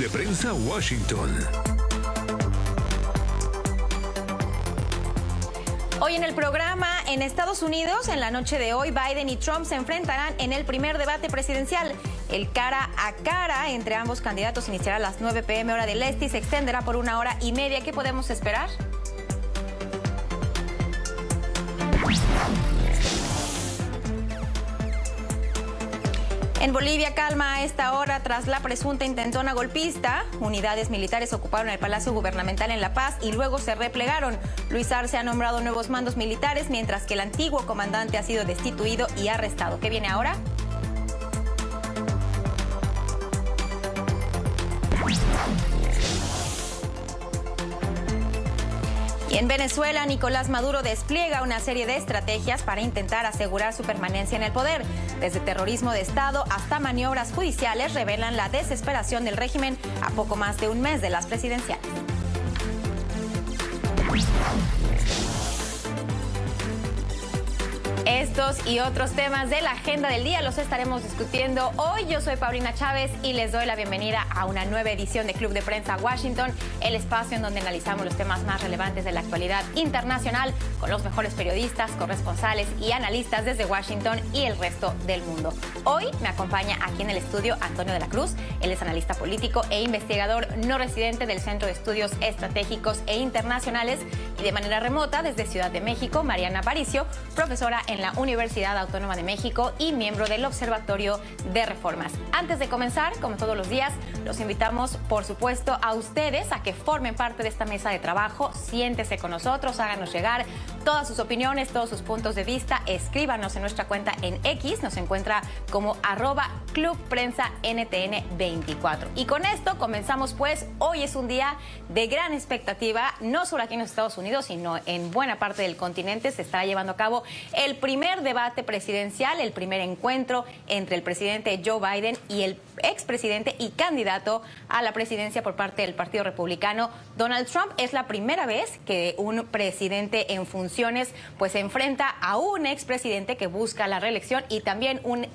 de Prensa Washington. Hoy en el programa, en Estados Unidos, en la noche de hoy, Biden y Trump se enfrentarán en el primer debate presidencial. El cara a cara entre ambos candidatos iniciará a las 9 p.m. hora del este y se extenderá por 1 hora y media. ¿Qué podemos esperar? En Bolivia, calma a esta hora tras la presunta intentona golpista. Unidades militares ocuparon el Palacio Gubernamental en La Paz y luego se replegaron. Luis Arce ha nombrado nuevos mandos militares, mientras que el antiguo comandante ha sido destituido y arrestado. ¿Qué viene ahora? Y en Venezuela, Nicolás Maduro despliega una serie de estrategias para intentar asegurar su permanencia en el poder. Desde terrorismo de Estado hasta maniobras judiciales revelan la desesperación del régimen a poco más de un mes de las presidenciales. Estos y otros temas de la agenda del día los estaremos discutiendo hoy. Yo soy Paulina Chávez y les doy la bienvenida a una nueva edición de Club de Prensa Washington, el espacio en donde analizamos los temas más relevantes de la actualidad internacional con los mejores periodistas, corresponsales y analistas desde Washington y el resto del mundo. Hoy me acompaña aquí en el estudio Antonio de la Cruz. Él es analista político e investigador no residente del Centro de Estudios Estratégicos e Internacionales, y de manera remota desde Ciudad de México, Mariana Aparicio, profesora en la Universidad Autónoma de México y miembro del Observatorio de Reformas. Antes de comenzar, como todos los días, los invitamos, por supuesto, a ustedes a que formen parte de esta mesa de trabajo. Siéntese con nosotros, háganos llegar todas sus opiniones, todos sus puntos de vista. Escríbanos en nuestra cuenta en X, nos encuentra como @ClubPrensaNTN24. Y con esto comenzamos, pues. Hoy es un día de gran expectativa, no solo aquí en los Estados Unidos, sino en buena parte del continente. Se estará llevando a cabo el primer debate presidencial, el primer encuentro entre el presidente Joe Biden y el expresidente y candidato a la presidencia por parte del Partido Republicano, Donald Trump. Es la primera vez que un presidente en funciones pues se enfrenta a un expresidente que busca la reelección, y también un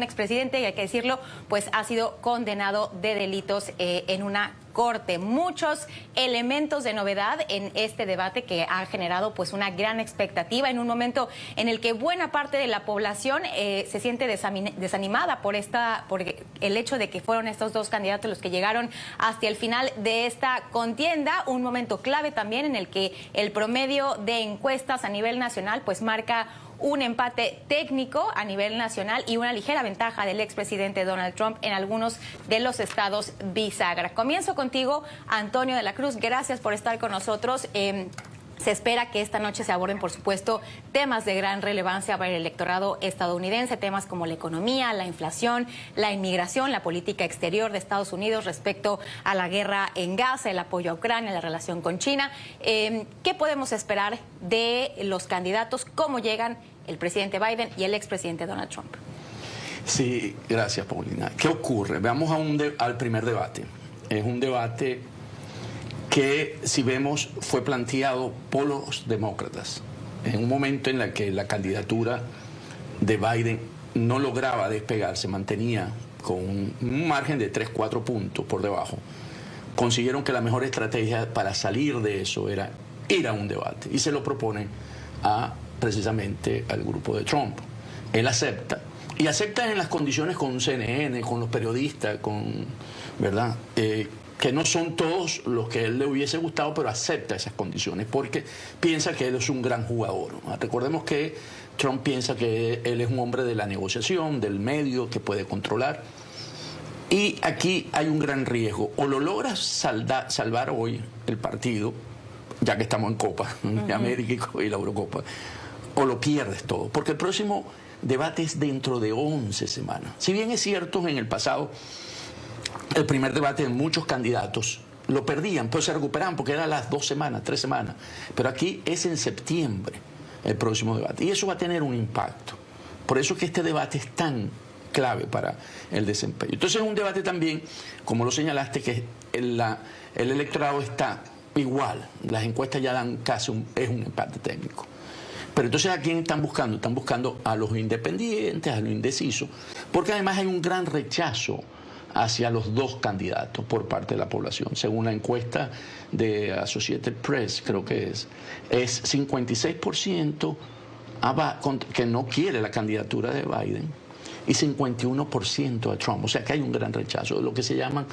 expresidente, y hay que decirlo, pues ha sido condenado de delitos en una corte. Muchos elementos de novedad en este debate que ha generado pues una gran expectativa en un momento en el que buena parte de la población se siente desanimada por el hecho de que fueron estos dos candidatos los que llegaron hasta el final de esta contienda. Un momento clave también en el que el promedio de encuestas a nivel nacional pues marca un empate técnico a nivel nacional y una ligera ventaja del expresidente Donald Trump en algunos de los estados bisagra. Comienzo contigo, Antonio de la Cruz. Gracias por estar con nosotros. Se espera que esta noche se aborden, por supuesto, temas de gran relevancia para el electorado estadounidense, temas como la economía, la inflación, la inmigración, la política exterior de Estados Unidos respecto a la guerra en Gaza, el apoyo a Ucrania, la relación con China. ¿Qué podemos esperar de los candidatos? ¿Cómo llegan el presidente Biden y el expresidente Donald Trump? Sí, gracias, Paulina. ¿Qué ocurre? Veamos al primer debate. Es un debate que, si vemos, fue planteado por los demócratas en un momento en el que la candidatura de Biden no lograba despegar, se mantenía con un margen de 3-4 puntos por debajo. Consiguieron que la mejor estrategia para salir de eso era ir a un debate, y se lo proponen precisamente al grupo de Trump. Él acepta, y acepta en las condiciones con CNN, con los periodistas, ¿verdad? Que no son todos los que a él le hubiese gustado, pero acepta esas condiciones porque piensa que él es un gran jugador. Recordemos que Trump piensa que él es un hombre de la negociación, del medio, que puede controlar. Y aquí hay un gran riesgo. O lo logras salvar hoy el partido, ya que estamos en Copa de América y la Eurocopa, o lo pierdes todo. Porque el próximo debate es dentro de 11 semanas. Si bien es cierto, en el pasado el primer debate de muchos candidatos lo perdían, pero se recuperaban porque eran las 2 semanas, 3 semanas. Pero aquí es en septiembre el próximo debate, y eso va a tener un impacto. Por eso es que este debate es tan clave para el desempeño. Entonces es un debate también, como lo señalaste, que el electorado está igual. Las encuestas ya dan casi es un empate técnico. Pero entonces, ¿a quién están buscando? Están buscando a los independientes, a los indecisos, porque además hay un gran rechazo hacia los dos candidatos por parte de la población. Según la encuesta de Associated Press, creo que es 56% que no quiere la candidatura de Biden y 51% a Trump. O sea que hay un gran rechazo, lo que se llaman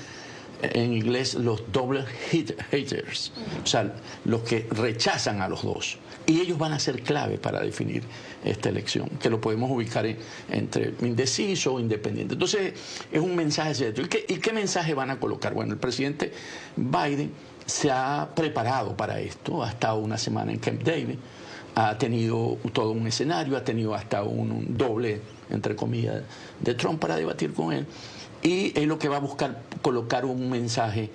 en inglés los double haters, o sea, los que rechazan a los dos. Y ellos van a ser clave para definir esta elección, que lo podemos ubicar entre indeciso o independiente. Entonces, es un mensaje cierto. ¿Y qué mensaje van a colocar? Bueno, el presidente Biden se ha preparado para esto, ha estado una semana en Camp David, ha tenido todo un escenario, ha tenido hasta un doble, entre comillas, de Trump para debatir con él. Y es lo que va a buscar colocar un mensaje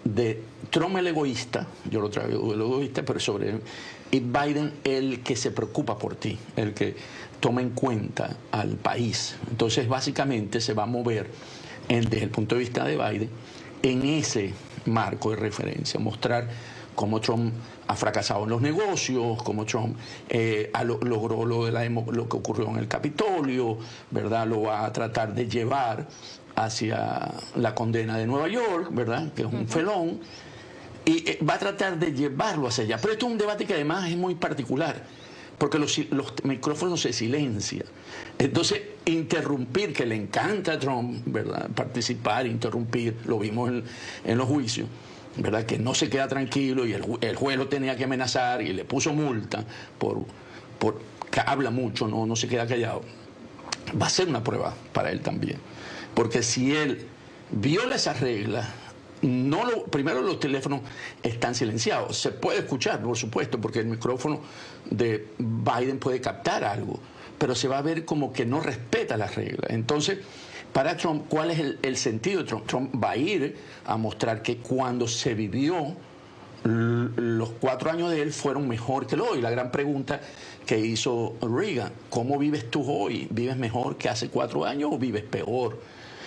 de Trump el egoísta, yo lo traigo el egoísta, pero sobre y Biden el que se preocupa por ti, el que toma en cuenta al país. Entonces básicamente se va a mover desde el punto de vista de Biden en ese marco de referencia, mostrar cómo Trump ha fracasado en los negocios, cómo Trump logró lo que ocurrió en el Capitolio, ¿verdad? Lo va a tratar de llevar hacia la condena de Nueva York, ¿verdad? Que es un felón, y va a tratar de llevarlo hacia allá. Pero esto es un debate que además es muy particular, porque los micrófonos se silencian. Entonces, interrumpir, que le encanta a Trump, ¿verdad? Participar, interrumpir, lo vimos en los juicios, ¿verdad? Que no se queda tranquilo y el juez lo tenía que amenazar y le puso multa por que habla mucho, no se queda callado. Va a ser una prueba para él también. Porque si él viola esas reglas, primero los teléfonos están silenciados. Se puede escuchar, por supuesto, porque el micrófono de Biden puede captar algo, pero se va a ver como que no respeta las reglas. Entonces, para Trump, ¿cuál es el sentido de Trump? Trump va a ir a mostrar que cuando se vivió, los 4 años de él fueron mejor que hoy. La gran pregunta que hizo Reagan, ¿cómo vives tú hoy? ¿Vives mejor que hace 4 años o vives peor?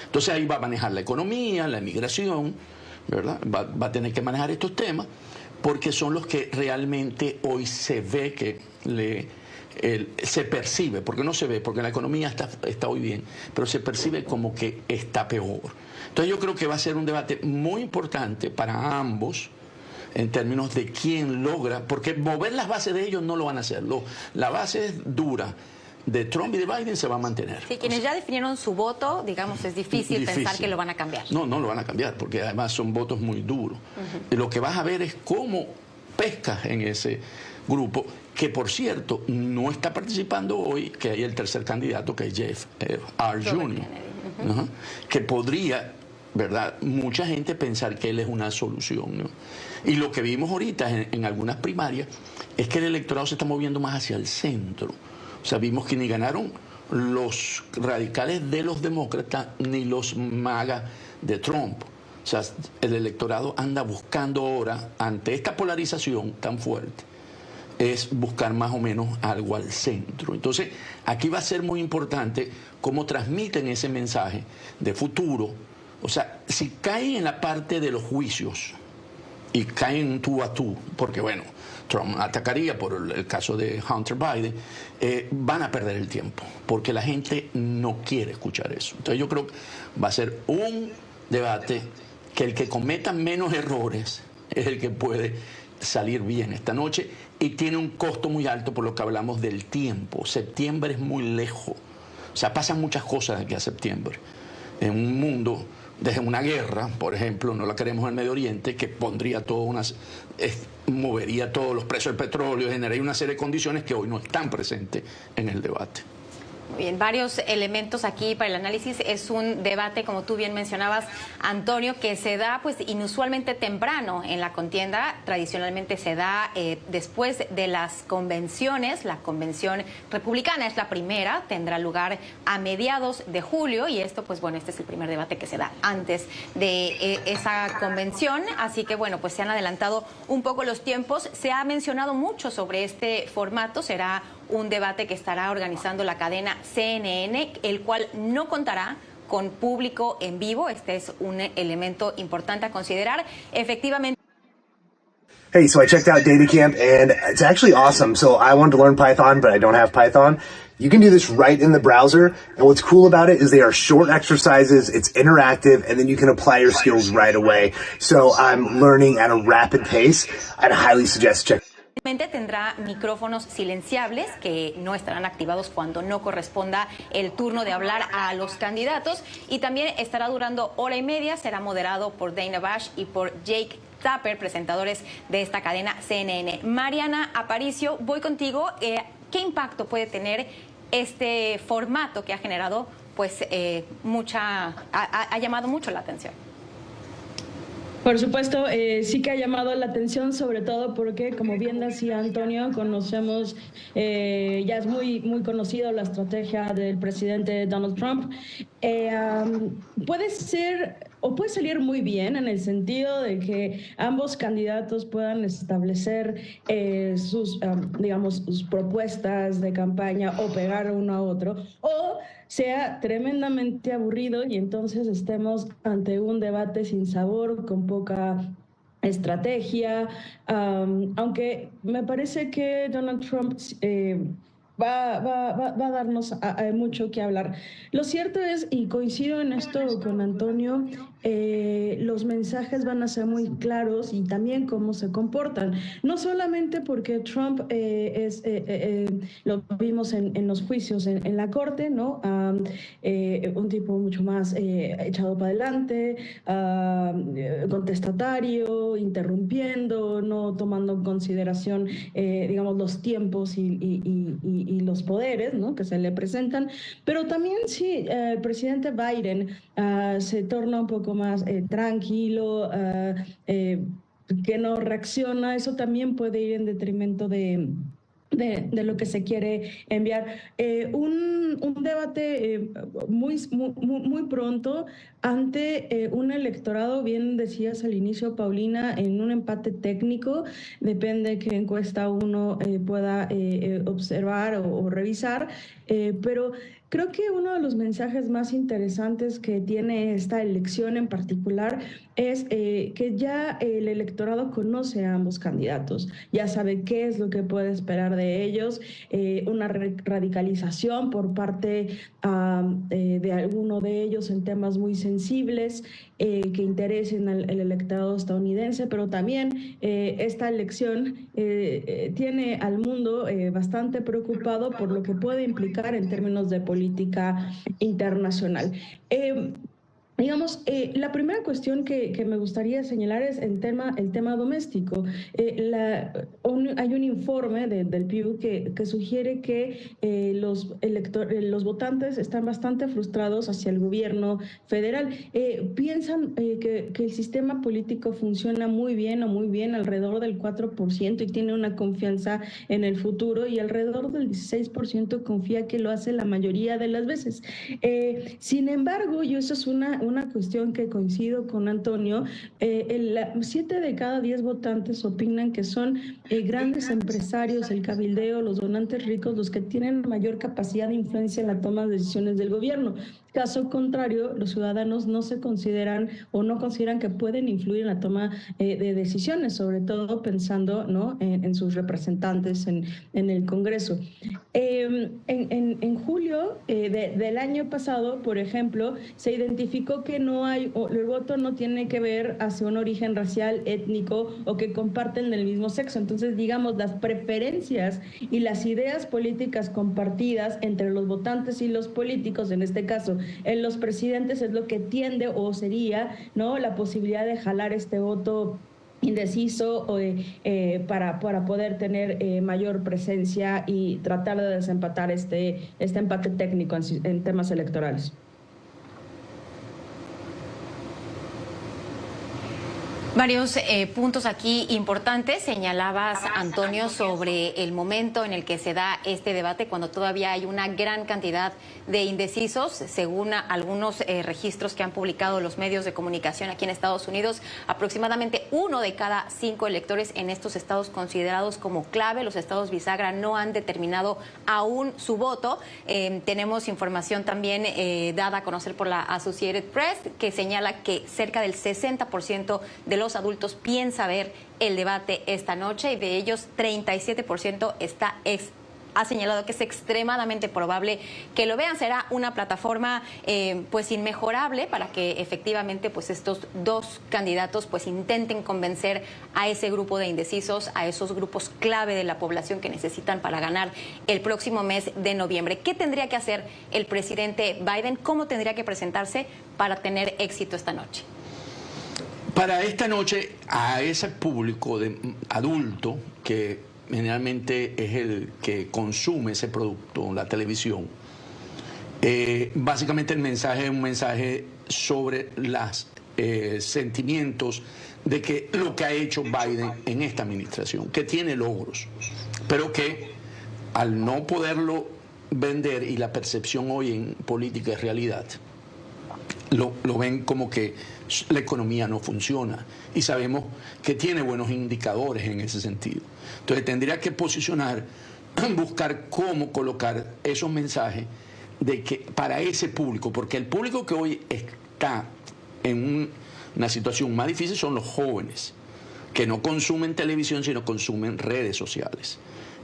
Entonces ahí va a manejar la economía, la inmigración, ¿verdad? Va a tener que manejar estos temas porque son los que realmente hoy se ve que se percibe, porque no se ve, porque la economía está hoy bien, pero se percibe como que está peor. Entonces yo creo que va a ser un debate muy importante para ambos en términos de quién logra, porque mover las bases de ellos no lo van a hacer. La base es dura. De Trump y de Biden se va a mantener. Sí, quienes ya definieron su voto, digamos, es difícil pensar que lo van a cambiar. No lo van a cambiar, porque además son votos muy duros. Y lo que vas a ver es cómo pescas en ese grupo, que por cierto, no está participando hoy, que hay el tercer candidato, que es Jeff Jr., que podría, ¿verdad?, mucha gente pensar que él es una solución, ¿no? Y lo que vimos ahorita en algunas primarias es que el electorado se está moviendo más hacia el centro. O sea, vimos que ni ganaron los radicales de los demócratas ni los MAGA de Trump. O sea, el electorado anda buscando ahora, ante esta polarización tan fuerte, es buscar más o menos algo al centro. Entonces, aquí va a ser muy importante cómo transmiten ese mensaje de futuro. O sea, si caen en la parte de los juicios y caen tú a tú, porque bueno, Trump atacaría por el caso de Hunter Biden, van a perder el tiempo, porque la gente no quiere escuchar eso. Entonces yo creo que va a ser un debate que el que cometa menos errores es el que puede salir bien esta noche, y tiene un costo muy alto por lo que hablamos del tiempo. Septiembre es muy lejos, o sea, pasan muchas cosas de aquí a septiembre. En un mundo, desde una guerra, por ejemplo, no la queremos en el Medio Oriente, que pondría movería todos los precios del petróleo, generaría una serie de condiciones que hoy no están presentes en el debate. Muy bien, varios elementos aquí para el análisis. Es un debate, como tú bien mencionabas, Antonio, que se da pues inusualmente temprano en la contienda. Tradicionalmente se da después de las convenciones. La convención republicana es la primera, tendrá lugar a mediados de julio, y esto, pues bueno, este es el primer debate que se da antes de esa convención. Así que bueno, pues se han adelantado un poco los tiempos. Se ha mencionado mucho sobre este formato. Será un debate que estará organizando la cadena CNN, el cual no contará con público en vivo. Este es un elemento importante a considerar. Efectivamente. Hey, so I checked out DataCamp, and it's actually awesome. So I wanted to learn Python, but I don't have Python. You can do this right in the browser, and what's cool about it is they are short exercises, it's interactive, and then you can apply your skills right away. So I'm learning at a rapid pace. I'd highly suggest checking. Tendrá micrófonos silenciables que no estarán activados cuando no corresponda el turno de hablar a los candidatos, y también estará durando hora y media. Será moderado por Dana Bash y por Jake Tapper, presentadores de esta cadena CNN. Mariana Aparicio, voy contigo. ¿Qué impacto puede tener este formato que ha generado, pues, ha llamado mucho la atención? Por supuesto, sí que ha llamado la atención, sobre todo porque, como bien decía Antonio, conocemos, ya es muy conocido la estrategia del presidente Donald Trump. Puede ser o puede salir muy bien en el sentido de que ambos candidatos puedan establecer sus propuestas de campaña o pegar uno a otro, o sea tremendamente aburrido y entonces estemos ante un debate sin sabor, con poca estrategia, aunque me parece que Donald Trump va a darnos mucho que hablar. Lo cierto es, y coincido en esto con Antonio, los mensajes van a ser muy claros y también cómo se comportan. No solamente porque Trump lo vimos en los juicios en la corte, ¿no? Un tipo mucho más echado para adelante, contestatario, interrumpiendo, no tomando en consideración, los tiempos y los poderes, ¿no?, que se le presentan. Pero también sí, el presidente Biden se torna un poco más tranquilo, que no reacciona. Eso también puede ir en detrimento de lo que se quiere enviar. Un debate muy pronto ante un electorado, bien decías al inicio, Paulina, en un empate técnico. Depende qué encuesta uno pueda observar o revisar, pero creo que uno de los mensajes más interesantes que tiene esta elección en particular es que ya el electorado conoce a ambos candidatos, ya sabe qué es lo que puede esperar de ellos, una radicalización por parte de alguno de ellos en temas muy sensibles que interesen al electorado estadounidense, pero también esta elección tiene al mundo bastante preocupado por lo que puede implicar en términos de política internacional. La primera cuestión que me gustaría señalar es el tema doméstico. Hay un informe del Pew que sugiere que los votantes están bastante frustrados hacia el gobierno federal. Piensan que el sistema político funciona muy bien alrededor del 4%, y tiene una confianza en el futuro, y alrededor del 16% confía que lo hace la mayoría de las veces. Sin embargo, eso es una cuestión que coincido con Antonio, 7 de cada 10 votantes opinan que son grandes empresarios, el cabildeo, los donantes ricos, los que tienen mayor capacidad de influencia en la toma de decisiones del gobierno. Caso contrario, los ciudadanos no se consideran o no consideran que pueden influir en la toma de decisiones, sobre todo pensando, ¿no?, en sus representantes en el Congreso. En julio del año pasado, por ejemplo, se identificó que el voto no tiene que ver hacia un origen racial, étnico, o que comparten del mismo sexo. Entonces, las preferencias y las ideas políticas compartidas entre los votantes y los políticos, en este caso en los presidentes, es lo que tiende o sería, ¿no?, la posibilidad de jalar este voto indeciso para poder tener mayor presencia y tratar de desempatar este empate técnico en temas electorales. Varios puntos aquí importantes. Señalabas, Antonio, sobre el momento en el que se da este debate, cuando todavía hay una gran cantidad de indecisos. Según algunos registros que han publicado los medios de comunicación aquí en Estados Unidos, aproximadamente 1 de cada 5 electores en estos estados considerados como clave, los estados bisagra, no han determinado aún su voto. Tenemos información también dada a conocer por la Associated Press, que señala que cerca del 60% de los adultos piensa ver el debate esta noche, y de ellos 37% está ha señalado que es extremadamente probable que lo vean. Será una plataforma pues inmejorable para que efectivamente pues estos dos candidatos pues intenten convencer a ese grupo de indecisos, a esos grupos clave de la población que necesitan para ganar el próximo mes de noviembre. ¿Qué tendría que hacer el presidente Biden? ¿Cómo tendría que presentarse para tener éxito esta noche? Para esta noche, a ese público adulto que generalmente es el que consume ese producto, la televisión, básicamente el mensaje es un mensaje sobre los sentimientos de que lo que ha hecho Biden en esta administración, que tiene logros, pero que al no poderlo vender, y la percepción hoy en política es realidad, lo ven como que la economía no funciona, y sabemos que tiene buenos indicadores en ese sentido. Entonces tendría que posicionar, buscar cómo colocar esos mensajes de que para ese público, porque el público que hoy está en una situación más difícil son los jóvenes, que no consumen televisión sino consumen redes sociales.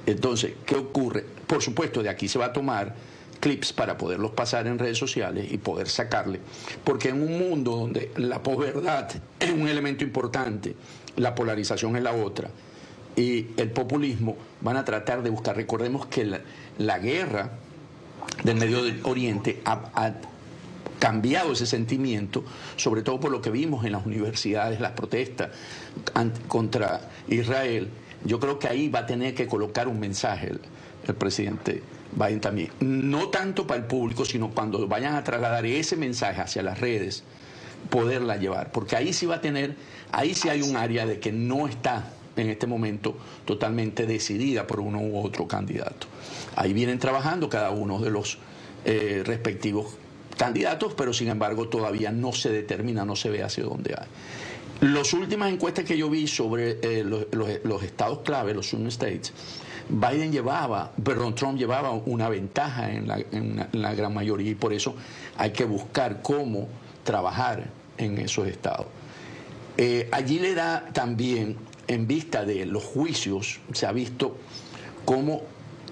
Entonces, ¿qué ocurre? Por supuesto, de aquí se va a tomar clips para poderlos pasar en redes sociales y poder sacarle, porque en un mundo donde la posverdad es un elemento importante, la polarización es la otra, y el populismo van a tratar de buscar. Recordemos que la guerra del Medio Oriente ha cambiado ese sentimiento, sobre todo por lo que vimos en las universidades, las protestas contra Israel. Yo creo que ahí va a tener que colocar un mensaje el presidente Biden también, no tanto para el público, sino cuando vayan a trasladar ese mensaje hacia las redes, poderla llevar, porque ahí sí va a tener, ahí sí hay un área de que no está en este momento totalmente decidida por uno u otro candidato. Ahí vienen trabajando cada uno de los respectivos candidatos, pero sin embargo todavía no se determina, no se ve hacia dónde hay. Las últimas encuestas que yo vi sobre los estados clave, los swing states, Trump llevaba una ventaja en la gran mayoría, y por eso hay que buscar cómo trabajar en esos estados. Allí le da también, en vista de los juicios, se ha visto cómo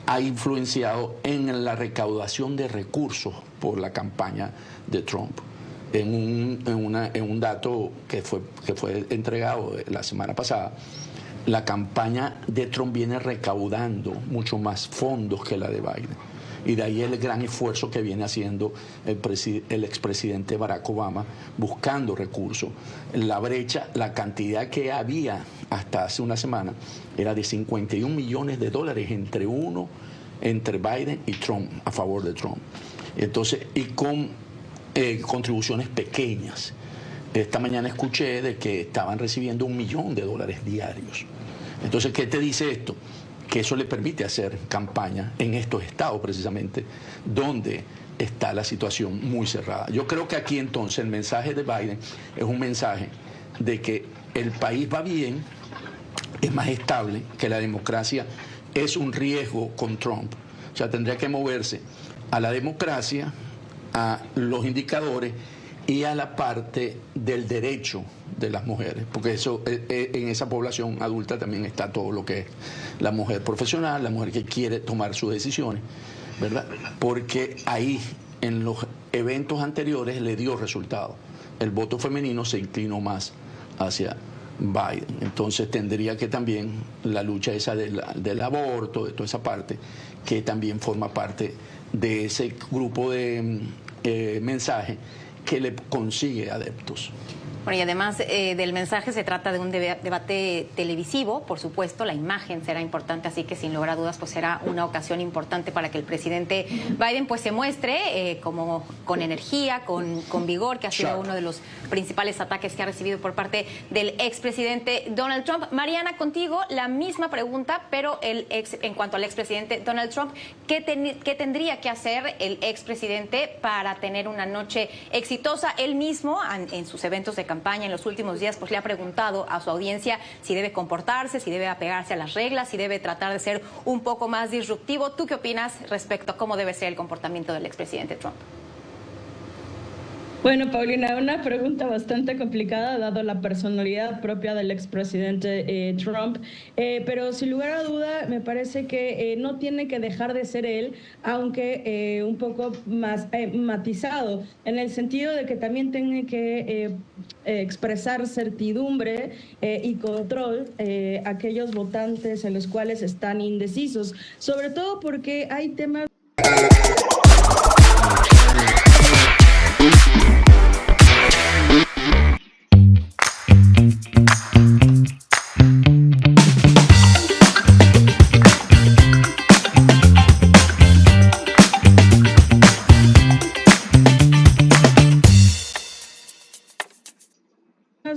ha influenciado en la recaudación de recursos por la campaña de Trump. En un dato que fue entregado la semana pasada, la campaña de Trump viene recaudando mucho más fondos que la de Biden. Y de ahí el gran esfuerzo que viene haciendo el expresidente Barack Obama buscando recursos. La brecha, la cantidad que había hasta hace una semana era de 51 millones de dólares entre Biden y Trump, a favor de Trump. Entonces, y con contribuciones pequeñas. Esta mañana escuché de que estaban recibiendo $1 millón diarios. Entonces, ¿qué te dice esto? Que eso le permite hacer campaña en estos estados precisamente, donde está la situación muy cerrada. Yo creo que aquí entonces el mensaje de Biden es un mensaje de que el país va bien, es más estable, que la democracia es un riesgo con Trump. O sea, tendría que moverse a la democracia, a los indicadores y a la parte del derecho de las mujeres, porque eso en esa población adulta también está todo lo que es la mujer profesional, la mujer que quiere tomar sus decisiones, ¿verdad? Porque ahí en los eventos anteriores le dio resultado. El voto femenino se inclinó más hacia Biden. Entonces tendría que también la lucha esa del aborto, de toda esa parte, que también forma parte de ese grupo de mensaje que le consigue adeptos. Bueno, y además del mensaje se trata de un debate televisivo, por supuesto, la imagen será importante, así que sin lugar a dudas pues será una ocasión importante para que el presidente Biden pues se muestre como con energía, con vigor, que ha sido uno de los principales ataques que ha recibido por parte del expresidente Donald Trump. Mariana, contigo la misma pregunta, pero en cuanto al expresidente Donald Trump, ¿qué tendría que hacer el expresidente para tener una noche exitosa? Él mismo en sus eventos de campaña en los últimos días pues le ha preguntado a su audiencia si debe comportarse, si debe apegarse a las reglas, si debe tratar de ser un poco más disruptivo. ¿Tú qué opinas respecto a cómo debe ser el comportamiento del expresidente Trump? Bueno, Paulina, una pregunta bastante complicada dado la personalidad propia del expresidente Trump, pero sin lugar a duda me parece que no tiene que dejar de ser él, aunque un poco más matizado, en el sentido de que también tiene que expresar certidumbre y control a aquellos votantes en los cuales están indecisos, sobre todo porque hay temas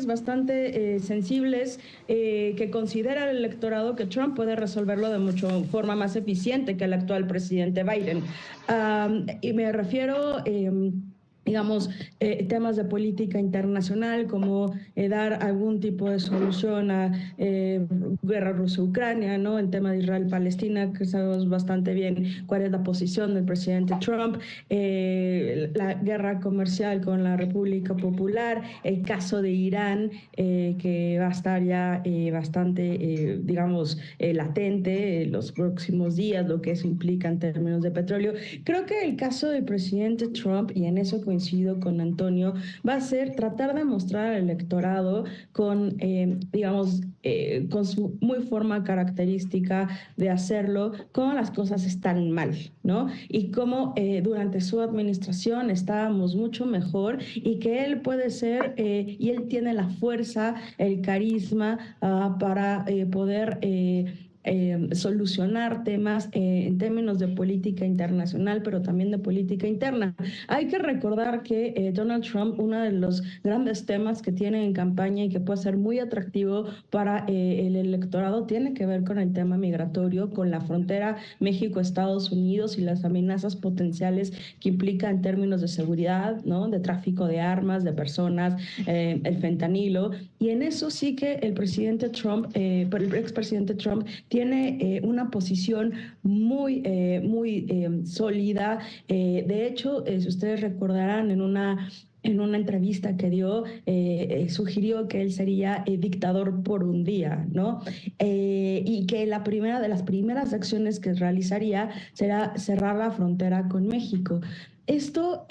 bastante sensibles que considera el electorado que Trump puede resolverlo de mucho forma más eficiente que el actual presidente Biden. Y me refiero digamos, temas de política internacional como dar algún tipo de solución a guerra Rusia-Ucrania, ¿no? El tema de Israel-Palestina, que sabemos bastante bien cuál es la posición del presidente Trump, la guerra comercial con la República Popular, el caso de Irán, que va a estar ya bastante, digamos, latente en los próximos días, lo que eso implica en términos de petróleo. Creo que el caso del presidente Trump, y en eso coincido con Antonio, va a ser tratar de mostrar al electorado con, digamos, con su muy forma característica de hacerlo, cómo las cosas están mal, ¿no? Y cómo durante su administración estábamos mucho mejor y que él puede ser, y él tiene la fuerza, el carisma para poder solucionar temas en términos de política internacional, pero también de política interna. Hay que recordar que Donald Trump, uno de los grandes temas que tiene en campaña y que puede ser muy atractivo para el electorado, tiene que ver con el tema migratorio, con la frontera México-Estados Unidos y las amenazas potenciales que implica en términos de seguridad, ¿no? De tráfico de armas, de personas, el fentanilo. Y en eso sí que el presidente Trump, el expresidente Trump, tiene una posición muy sólida. De hecho, si ustedes recordarán, en una entrevista que dio, sugirió que él sería dictador por un día, ¿no? Y que la primera de las primeras acciones que realizaría será cerrar la frontera con México. Esto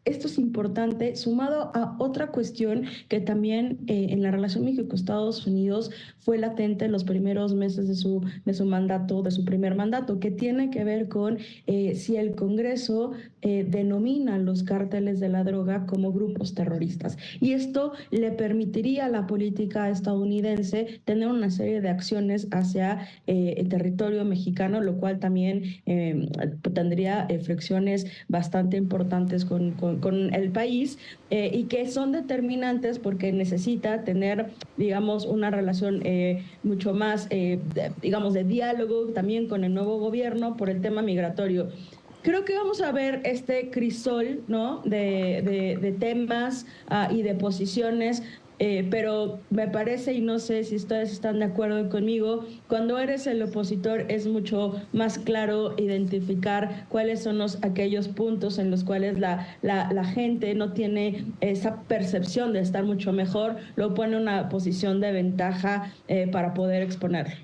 es importante, sumado a otra cuestión que también en la relación México-Estados Unidos fue latente en los primeros meses de su mandato, de su primer mandato, que tiene que ver con si el Congreso denomina los cárteles de la droga como grupos terroristas. Y esto le permitiría a la política estadounidense tener una serie de acciones hacia el territorio mexicano, lo cual también tendría fricciones bastante importantes con el país y que son determinantes porque necesita tener, digamos, una relación mucho más, digamos, de diálogo también con el nuevo gobierno por el tema migratorio. Creo que vamos a ver este crisol, ¿no? de temas y de posiciones. Pero me parece, y no sé si ustedes están de acuerdo conmigo, cuando eres el opositor es mucho más claro identificar cuáles son aquellos puntos en los cuales la gente no tiene esa percepción de estar mucho mejor, lo pone en una posición de ventaja para poder exponerlo.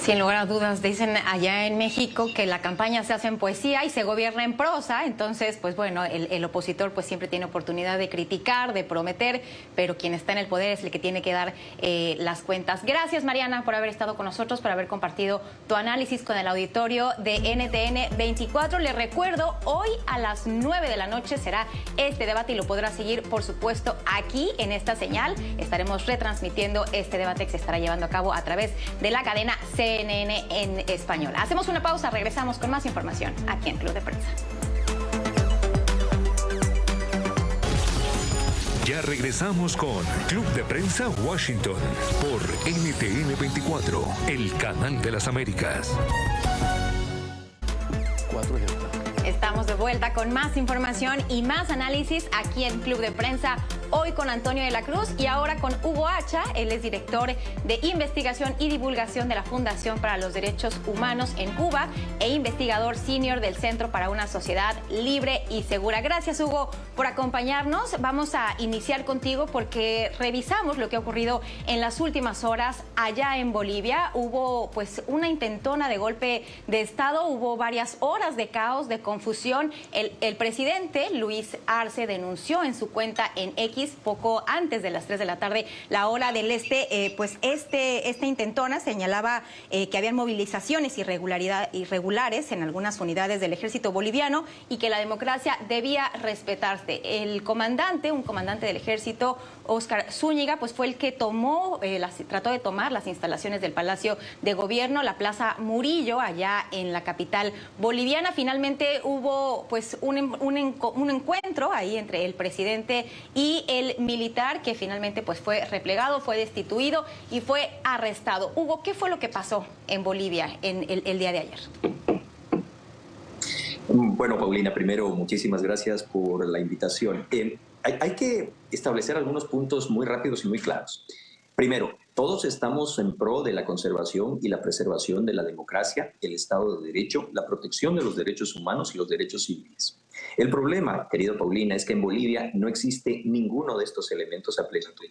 Sin lugar a dudas, dicen allá en México que la campaña se hace en poesía y se gobierna en prosa, entonces, pues bueno, el opositor pues siempre tiene oportunidad de criticar, de prometer, pero quien está en el poder es el que tiene que dar las cuentas. Gracias, Mariana, por haber estado con nosotros, por haber compartido tu análisis con el auditorio de NTN 24. Les recuerdo, hoy a las 9 de la noche será este debate y lo podrá seguir, por supuesto, aquí en esta señal. Estaremos retransmitiendo este debate que se estará llevando a cabo a través de la cadena CNN en español. Hacemos una pausa, regresamos con más información aquí en Club de Prensa. Ya regresamos con Club de Prensa Washington por NTN 24, el canal de las Américas. Estamos de vuelta con más información y más análisis aquí en Club de Prensa hoy con Antonio de la Cruz y ahora con Hugo Hacha. Él es director de investigación y divulgación de la Fundación para los Derechos Humanos en Cuba e investigador senior del Centro para una Sociedad Libre y Segura. Gracias, Hugo, por acompañarnos. Vamos a iniciar contigo porque revisamos lo que ha ocurrido en las últimas horas allá en Bolivia. Hubo pues una intentona de golpe de Estado, hubo varias horas de caos, de confusión. El presidente Luis Arce denunció en su cuenta en X poco antes de las 3 de la tarde, la hora del este, esta intentona señalaba que habían movilizaciones irregulares en algunas unidades del ejército boliviano y que la democracia debía respetarse. El comandante, un comandante del ejército, Óscar Zúñiga, pues fue el que trató de tomar las instalaciones del Palacio de Gobierno, la Plaza Murillo, allá en la capital boliviana. Finalmente hubo pues un encuentro ahí entre el presidente y el militar, que finalmente pues fue replegado, fue destituido y fue arrestado. Hugo, ¿qué fue lo que pasó en Bolivia en el día de ayer? Bueno, Paulina, primero, muchísimas gracias por la invitación. Hay que establecer algunos puntos muy rápidos y muy claros. Primero, todos estamos en pro de la conservación y la preservación de la democracia, el Estado de Derecho, la protección de los derechos humanos y los derechos civiles. El problema, querida Paulina, es que en Bolivia no existe ninguno de estos elementos a plenitud.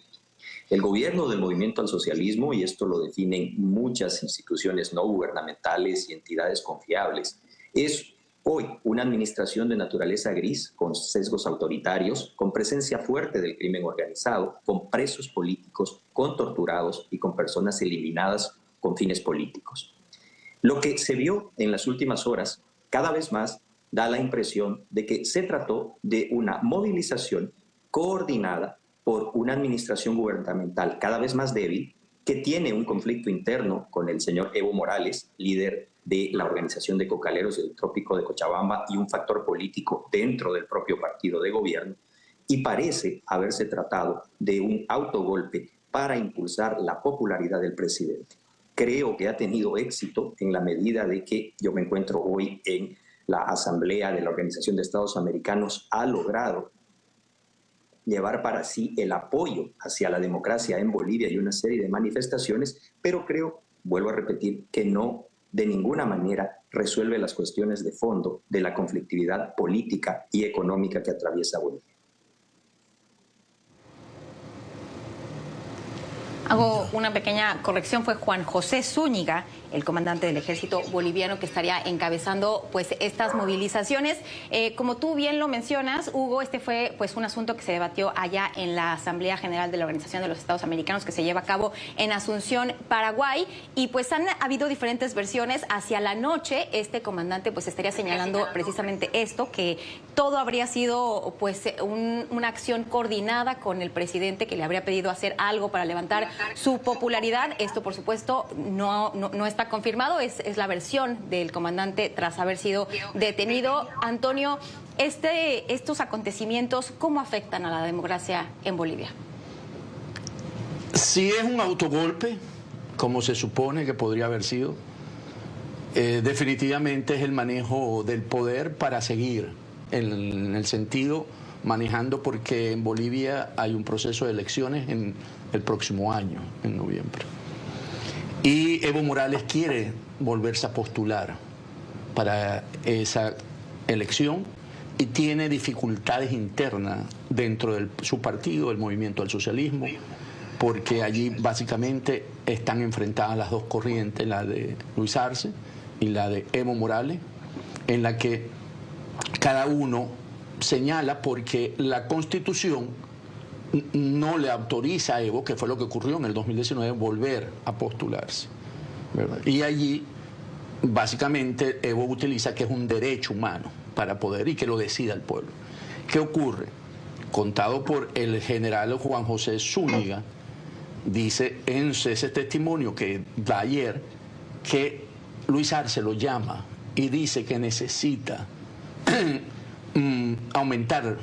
El gobierno del movimiento al socialismo, y esto lo definen muchas instituciones no gubernamentales y entidades confiables, es hoy una administración de naturaleza gris, con sesgos autoritarios, con presencia fuerte del crimen organizado, con presos políticos, con torturados y con personas eliminadas con fines políticos. Lo que se vio en las últimas horas, cada vez más, da la impresión de que se trató de una movilización coordinada por una administración gubernamental cada vez más débil, que tiene un conflicto interno con el señor Evo Morales, líder de la Organización de Cocaleros del Trópico de Cochabamba, y un factor político dentro del propio partido de gobierno, y parece haberse tratado de un autogolpe para impulsar la popularidad del presidente. Creo que ha tenido éxito en la medida de que yo me encuentro hoy en la Asamblea de la Organización de Estados Americanos, ha logrado llevar para sí el apoyo hacia la democracia en Bolivia y una serie de manifestaciones, pero creo, vuelvo a repetir, que no de ninguna manera resuelve las cuestiones de fondo de la conflictividad política y económica que atraviesa Bolivia. Hago una pequeña corrección, fue Juan José Zúñiga, el comandante del ejército boliviano, que estaría encabezando pues estas movilizaciones. Como tú bien lo mencionas, Hugo, este fue pues un asunto que se debatió allá en la Asamblea General de la Organización de los Estados Americanos, que se lleva a cabo en Asunción, Paraguay, y pues han habido diferentes versiones. Hacia la noche este comandante pues estaría señalando precisamente esto, que todo habría sido pues una acción coordinada con el presidente, que le habría pedido hacer algo para levantar su popularidad. Esto por supuesto no está confirmado, es la versión del comandante tras haber sido detenido. Antonio, estos acontecimientos, ¿cómo afectan a la democracia en Bolivia? Si es un autogolpe, como se supone que podría haber sido, definitivamente es el manejo del poder para seguir en el sentido manejando, porque en Bolivia hay un proceso de elecciones en el próximo año, en noviembre. Y Evo Morales quiere volverse a postular para esa elección y tiene dificultades internas dentro de su partido, el Movimiento al Socialismo, porque allí básicamente están enfrentadas las dos corrientes, la de Luis Arce y la de Evo Morales, en la que cada uno señala, porque la Constitución no le autoriza a Evo, que fue lo que ocurrió en el 2019, volver a postularse, ¿verdad? Y allí básicamente Evo utiliza que es un derecho humano para poder, y que lo decida el pueblo. ¿Qué ocurre? Contado por el general Juan José Zúñiga, dice en ese testimonio que da ayer, que Luis Arce lo llama y dice que necesita aumentar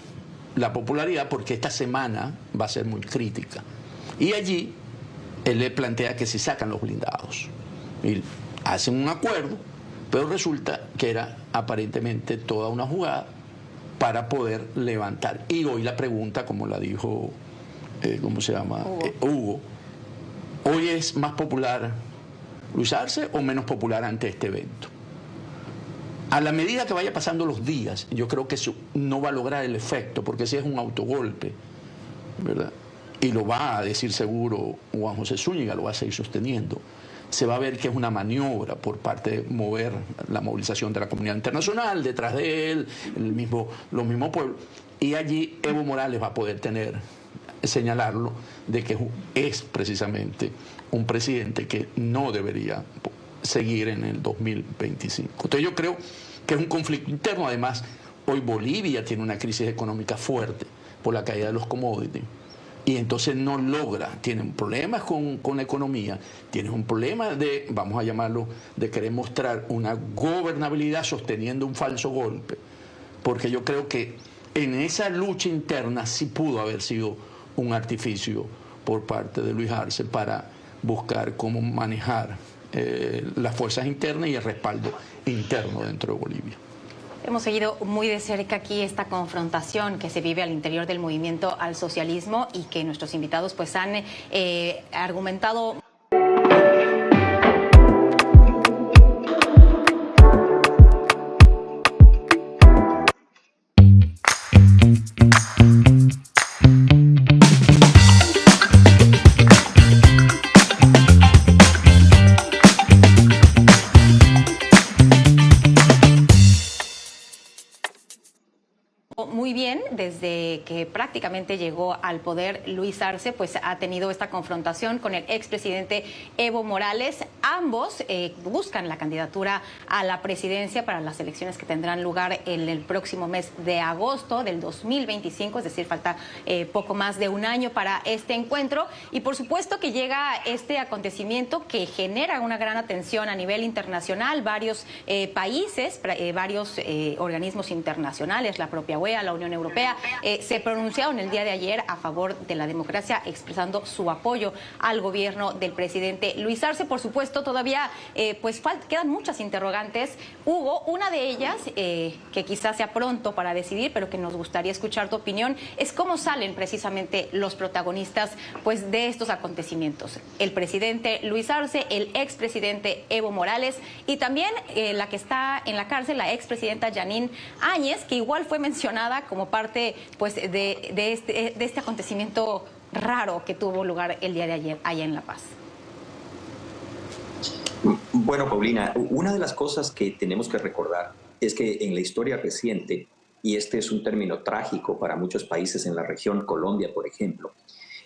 la popularidad porque esta semana va a ser muy crítica. Y allí él le plantea que se sacan los blindados. Y hacen un acuerdo, pero resulta que era aparentemente toda una jugada para poder levantar. Y hoy la pregunta, como la dijo ¿cómo se llama? Hugo. ¿Hoy es más popular Luis Arce o menos popular ante este evento? A la medida que vaya pasando los días, yo creo que eso no va a lograr el efecto, porque si es un autogolpe, ¿verdad? Y lo va a decir seguro Juan José Zúñiga, lo va a seguir sosteniendo. Se va a ver que es una maniobra por parte de mover la movilización de la comunidad internacional, detrás de él, los mismos pueblos. Y allí Evo Morales va a poder señalarlo de que es precisamente un presidente que no debería seguir en el 2025. Entonces yo creo que es un conflicto interno. Además, hoy Bolivia tiene una crisis económica fuerte por la caída de los commodities. Y entonces no logra, tienen problemas con la economía, tienen un problema de, vamos a llamarlo, de querer mostrar una gobernabilidad sosteniendo un falso golpe. Porque yo creo que en esa lucha interna sí pudo haber sido un artificio por parte de Luis Arce para buscar cómo manejar las fuerzas internas y el respaldo interno dentro de Bolivia. Hemos seguido muy de cerca aquí esta confrontación que se vive al interior del movimiento al socialismo y que nuestros invitados pues han argumentado. Muy bien, desde que prácticamente llegó al poder Luis Arce, pues ha tenido esta confrontación con el expresidente Evo Morales. Ambos buscan la candidatura a la presidencia para las elecciones que tendrán lugar en el próximo mes de agosto del 2025, es decir, falta poco más de un año para este encuentro. Y por supuesto que llega este acontecimiento que genera una gran atención a nivel internacional. Varios países, varios organismos internacionales, la propia OEA, la Unión Europea, se pronunciaron el día de ayer a favor de la democracia, expresando su apoyo al gobierno del presidente Luis Arce. Por supuesto, todavía pues quedan muchas interrogantes. Hugo, una de ellas, que quizás sea pronto para decidir, pero que nos gustaría escuchar tu opinión, es cómo salen precisamente los protagonistas pues de estos acontecimientos. El presidente Luis Arce, el expresidente Evo Morales y también la que está en la cárcel, la expresidenta Jeanine Áñez, que igual fue mencionada como parte pues de este acontecimiento raro que tuvo lugar el día de ayer allá en La Paz. Bueno, Paulina, una de las cosas que tenemos que recordar es que en la historia reciente, y este es un término trágico para muchos países en la región, Colombia, por ejemplo,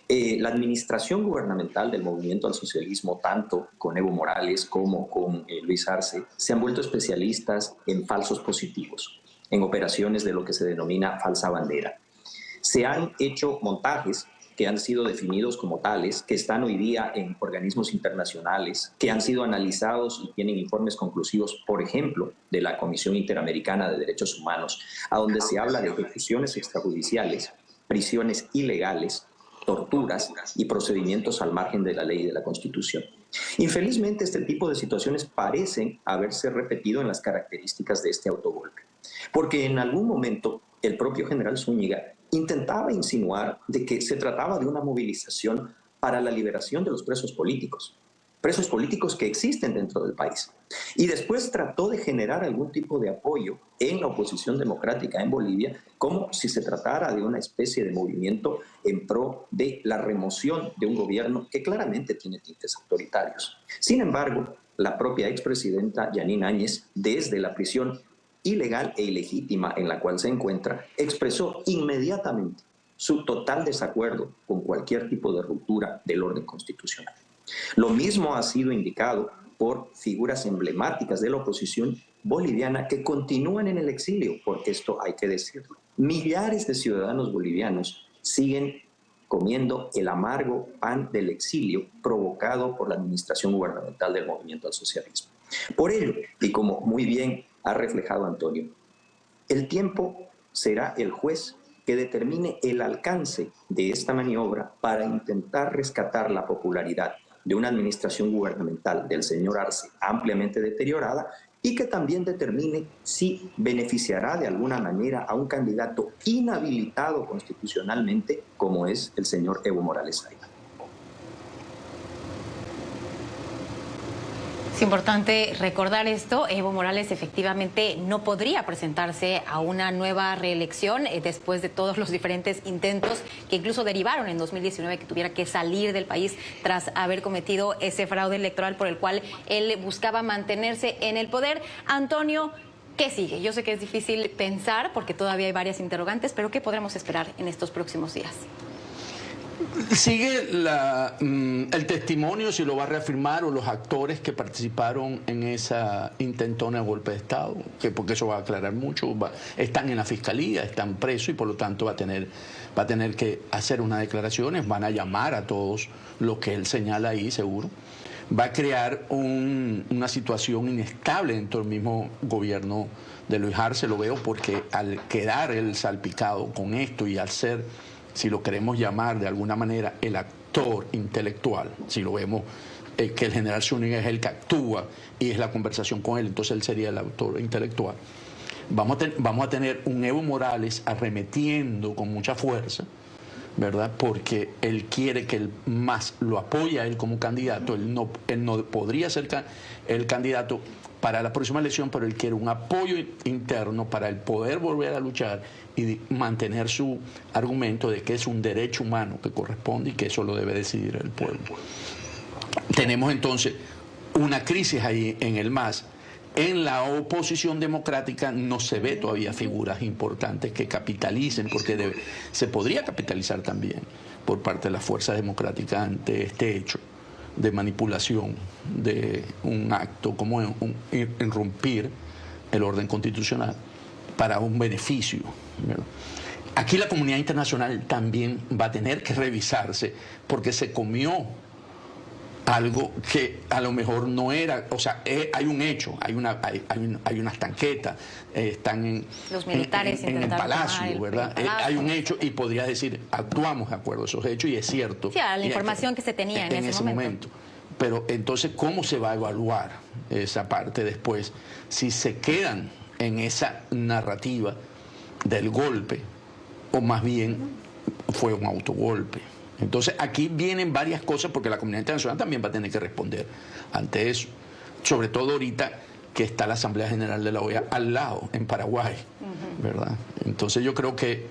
la administración gubernamental del movimiento al socialismo, tanto con Evo Morales como con Luis Arce, se han vuelto especialistas en falsos positivos, en operaciones de lo que se denomina falsa bandera. Se han hecho montajes que han sido definidos como tales, que están hoy día en organismos internacionales, que han sido analizados y tienen informes conclusivos, por ejemplo, de la Comisión Interamericana de Derechos Humanos, a donde se habla de ejecuciones extrajudiciales, prisiones ilegales, torturas y procedimientos al margen de la ley y de la Constitución. Infelizmente, este tipo de situaciones parecen haberse repetido en las características de este autogolpe, porque en algún momento el propio general Zúñiga intentaba insinuar de que se trataba de una movilización para la liberación de los presos políticos que existen dentro del país. Y después trató de generar algún tipo de apoyo en la oposición democrática en Bolivia, como si se tratara de una especie de movimiento en pro de la remoción de un gobierno que claramente tiene tintes autoritarios. Sin embargo, la propia expresidenta Jeanine Áñez, desde la prisión ilegal e ilegítima en la cual se encuentra, expresó inmediatamente su total desacuerdo con cualquier tipo de ruptura del orden constitucional. Lo mismo ha sido indicado por figuras emblemáticas de la oposición boliviana que continúan en el exilio, porque esto hay que decirlo. Millares de ciudadanos bolivianos siguen comiendo el amargo pan del exilio provocado por la administración gubernamental del movimiento al socialismo. Por ello, y como muy bien ha reflejado Antonio, el tiempo será el juez que determine el alcance de esta maniobra para intentar rescatar la popularidad de una administración gubernamental del señor Arce ampliamente deteriorada y que también determine si beneficiará de alguna manera a un candidato inhabilitado constitucionalmente como es el señor Evo Morales Aybar. Es importante recordar esto. Evo Morales efectivamente no podría presentarse a una nueva reelección después de todos los diferentes intentos que incluso derivaron en 2019 que tuviera que salir del país tras haber cometido ese fraude electoral por el cual él buscaba mantenerse en el poder. Antonio, ¿qué sigue? Yo sé que es difícil pensar porque todavía hay varias interrogantes, pero ¿qué podremos esperar en estos próximos días? Sigue el testimonio, si lo va a reafirmar, o los actores que participaron en esa intentona de golpe de Estado, porque eso va a aclarar mucho. Están en la fiscalía, están presos y por lo tanto va a tener que hacer unas declaraciones, van a llamar a todos lo que él señala ahí, seguro. Va a crear una situación inestable dentro del mismo gobierno de Luis Arce, lo veo, porque al quedar él salpicado con esto y al ser, si lo queremos llamar de alguna manera, el actor intelectual, si lo vemos que el general Zúñiga es el que actúa y es la conversación con él, entonces él sería el autor intelectual. Vamos a tener un Evo Morales arremetiendo con mucha fuerza, ¿verdad? Porque él quiere que el MAS lo apoye a él como candidato. Él no podría ser el candidato para la próxima elección, pero él quiere un apoyo interno para el poder volver a luchar y mantener su argumento de que es un derecho humano que corresponde y que eso lo debe decidir el pueblo. Tenemos entonces una crisis ahí en el MAS. En la oposición democrática no se ve todavía figuras importantes que capitalicen, porque se podría capitalizar también por parte de las fuerzas democráticas ante este hecho de manipulación de un acto como irrumpir el orden constitucional para un beneficio, ¿verdad? Aquí la comunidad internacional también va a tener que revisarse porque se comió algo que a lo mejor no era, o sea, hay un hecho, hay unas tanquetas, están en los militares en el palacio, ¿verdad? Hay un hecho y podría decir, actuamos de acuerdo a esos hechos y es cierto. Sí, a la información que se tenía en ese momento. Pero entonces, ¿cómo se va a evaluar esa parte después? Si se quedan en esa narrativa del golpe o más bien fue un autogolpe. Entonces aquí vienen varias cosas porque la comunidad internacional también va a tener que responder ante eso, sobre todo ahorita que está la Asamblea General de la OEA al lado, en Paraguay, ¿verdad? Entonces yo creo que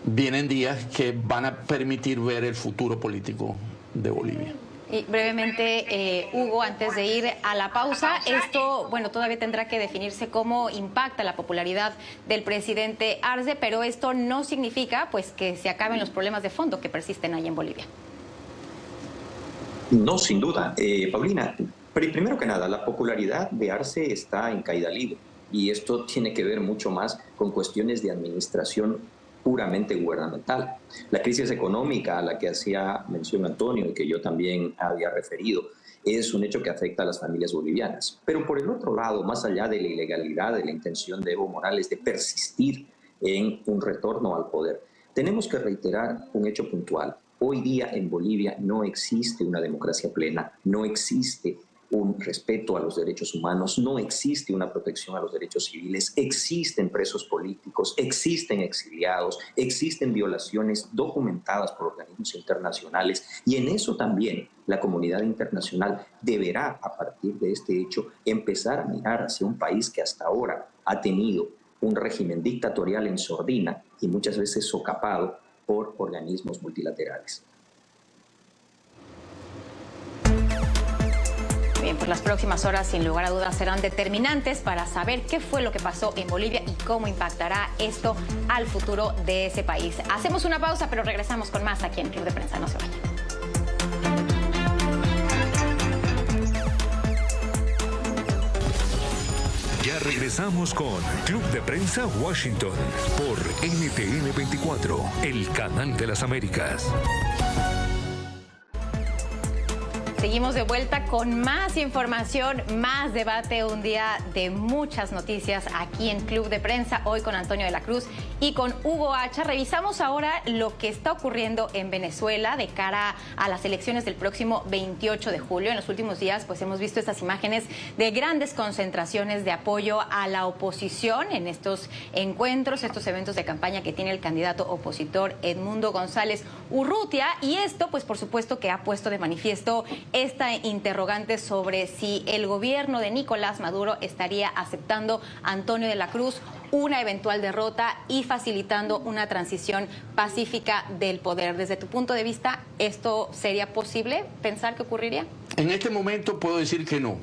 vienen días que van a permitir ver el futuro político de Bolivia. Y brevemente, Hugo, antes de ir a la pausa, esto, bueno, todavía tendrá que definirse cómo impacta la popularidad del presidente Arce, pero esto no significa, pues, que se acaben los problemas de fondo que persisten ahí en Bolivia. No, sin duda. Paulina, primero que nada, la popularidad de Arce está en caída libre y esto tiene que ver mucho más con cuestiones de administración puramente gubernamental. La crisis económica a la que hacía mención Antonio y que yo también había referido es un hecho que afecta a las familias bolivianas. Pero por el otro lado, más allá de la ilegalidad, de la intención de Evo Morales de persistir en un retorno al poder, tenemos que reiterar un hecho puntual. Hoy día en Bolivia no existe una democracia plena, no existe un respeto a los derechos humanos, no existe una protección a los derechos civiles, existen presos políticos, existen exiliados, existen violaciones documentadas por organismos internacionales y en eso también la comunidad internacional deberá, a partir de este hecho, empezar a mirar hacia un país que hasta ahora ha tenido un régimen dictatorial en sordina y muchas veces socapado por organismos multilaterales. Bien, pues las próximas horas, sin lugar a dudas, serán determinantes para saber qué fue lo que pasó en Bolivia y cómo impactará esto al futuro de ese país. Hacemos una pausa, pero regresamos con más aquí en Club de Prensa. No se vayan. Ya regresamos con Club de Prensa Washington por NTN 24, el canal de las Américas. Seguimos de vuelta con más información, más debate, un día de muchas noticias aquí en Club de Prensa, hoy con Antonio de la Cruz y con Hugo Hacha. Revisamos ahora lo que está ocurriendo en Venezuela de cara a las elecciones del próximo 28 de julio. En los últimos días pues hemos visto estas imágenes de grandes concentraciones de apoyo a la oposición en estos encuentros, estos eventos de campaña que tiene el candidato opositor Edmundo González Urrutia, y esto pues por supuesto que ha puesto de manifiesto esta interrogante sobre si el gobierno de Nicolás Maduro estaría aceptando a Antonio de la Cruz una eventual derrota y facilitando una transición pacífica del poder. Desde tu punto de vista, ¿esto sería posible pensar que ocurriría? En este momento puedo decir que no.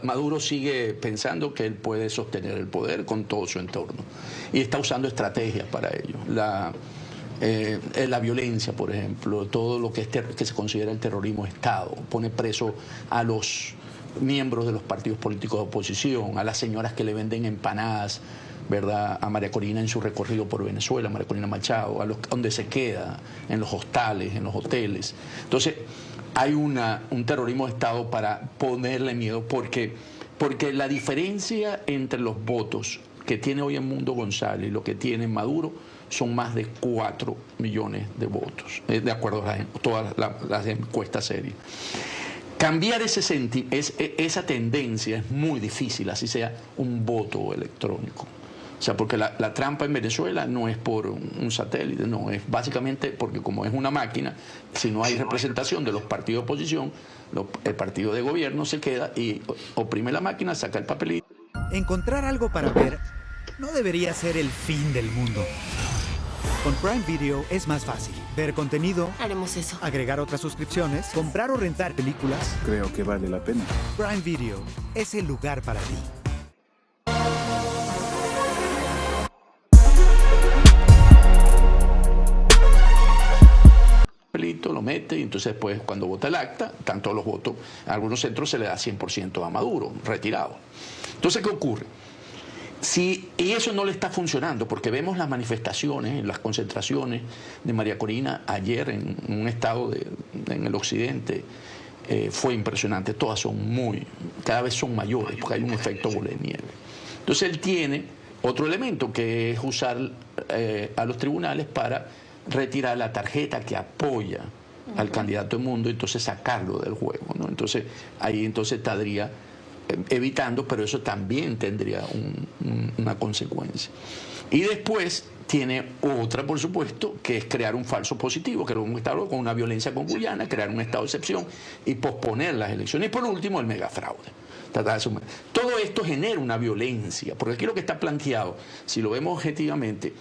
Maduro sigue pensando que él puede sostener el poder con todo su entorno y está usando estrategias para ello. La violencia, por ejemplo, todo lo que se considera el terrorismo de Estado, pone preso a los miembros de los partidos políticos de oposición, a las señoras que le venden empanadas, ¿verdad?, a María Corina en su recorrido por Venezuela, María Corina Machado, donde se queda, en los hostales, en los hoteles. Entonces, hay un terrorismo de Estado para ponerle miedo, porque la diferencia entre los votos que tiene hoy Edmundo González y lo que tiene Maduro son más de 4 millones de votos, de acuerdo a todas las encuestas serias. Cambiar esa tendencia es muy difícil, así sea un voto electrónico. O sea, porque la trampa en Venezuela no es por un satélite, no, es básicamente porque como es una máquina, si no hay representación de los partidos de oposición, el partido de gobierno se queda y oprime la máquina, saca el papelito. Encontrar algo para ver no debería ser el fin del mundo. Con Prime Video es más fácil. Ver contenido. Haremos eso. Agregar otras suscripciones. Comprar o rentar películas. Creo que vale la pena. Prime Video es el lugar para ti. Lo mete y entonces después cuando vota el acta, tanto los votos, a algunos centros se le da 100% a Maduro, retirado. Entonces, ¿qué ocurre? Y eso no le está funcionando, porque vemos las manifestaciones, las concentraciones de María Corina ayer en un estado en el occidente, fue impresionante. Todas son cada vez son mayores, porque hay un efecto bola de nieve. Entonces él tiene otro elemento, que es usar a los tribunales para retirar la tarjeta que apoya al candidato Edmundo, entonces sacarlo del juego, ¿no? Entonces ahí estaría evitando, pero eso también tendría una consecuencia. Y después tiene otra, por supuesto, que es crear un falso positivo, crear un estado con una violencia con Guyana, crear un estado de excepción y posponer las elecciones. Y por último, el megafraude. Todo esto genera una violencia, porque aquí lo que está planteado, si lo vemos objetivamente,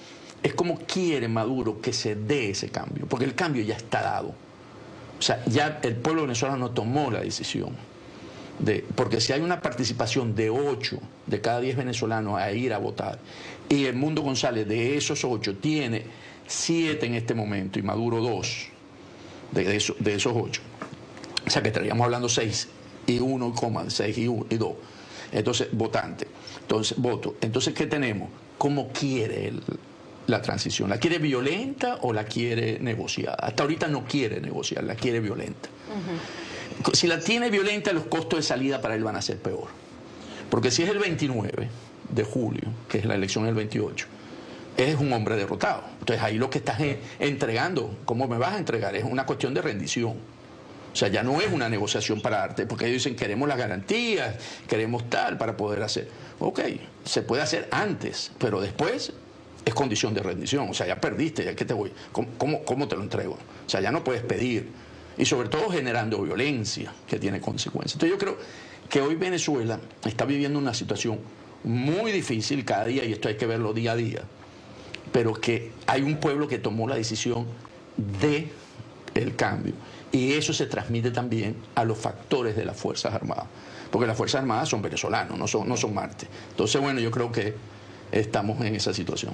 es como quiere Maduro que se dé ese cambio, porque el cambio ya está dado. O sea, ya el pueblo venezolano tomó la decisión. Porque si hay una participación de 8 de cada 10 venezolanos a ir a votar, y Edmundo González de esos 8 tiene 7 en este momento, y Maduro 2 de esos 8. O sea que estaríamos hablando 6 y 1, 6 y 2. Entonces, votante. Entonces, voto. Entonces, ¿qué tenemos? ¿Cómo quiere la transición? ¿La quiere violenta o la quiere negociada? Hasta ahorita no quiere negociar, la quiere violenta. Si la tiene violenta, los costos de salida para él van a ser peor. Porque si es el 29 de julio, que es la elección del 28, es un hombre derrotado. Entonces ahí lo que estás entregando, ¿cómo me vas a entregar? Es una cuestión de rendición. O sea, ya no es una negociación para darte, porque ellos dicen queremos las garantías, queremos tal para poder hacer. Ok, se puede hacer antes, pero después es condición de rendición. O sea, ya perdiste, ¿ya qué te voy? ¿Cómo te lo entrego? O sea, ya no puedes pedir. Y sobre todo generando violencia que tiene consecuencias. Entonces yo creo que hoy Venezuela está viviendo una situación muy difícil cada día, y esto hay que verlo día a día, pero que hay un pueblo que tomó la decisión del cambio. Y eso se transmite también a los factores de las Fuerzas Armadas, porque las Fuerzas Armadas son venezolanos, no son Marte. Entonces, bueno, yo creo que estamos en esa situación.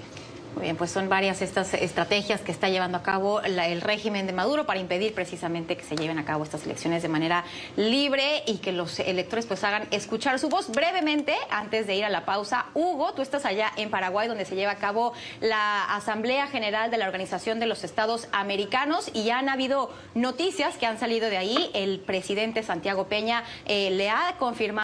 Muy bien, pues son varias estas estrategias que está llevando a cabo el régimen de Maduro para impedir precisamente que se lleven a cabo estas elecciones de manera libre y que los electores pues hagan escuchar su voz. Brevemente, antes de ir a la pausa, Hugo, tú estás allá en Paraguay, donde se lleva a cabo la Asamblea General de la Organización de los Estados Americanos, y ya han habido noticias que han salido de ahí. El presidente Santiago Peña le ha confirmado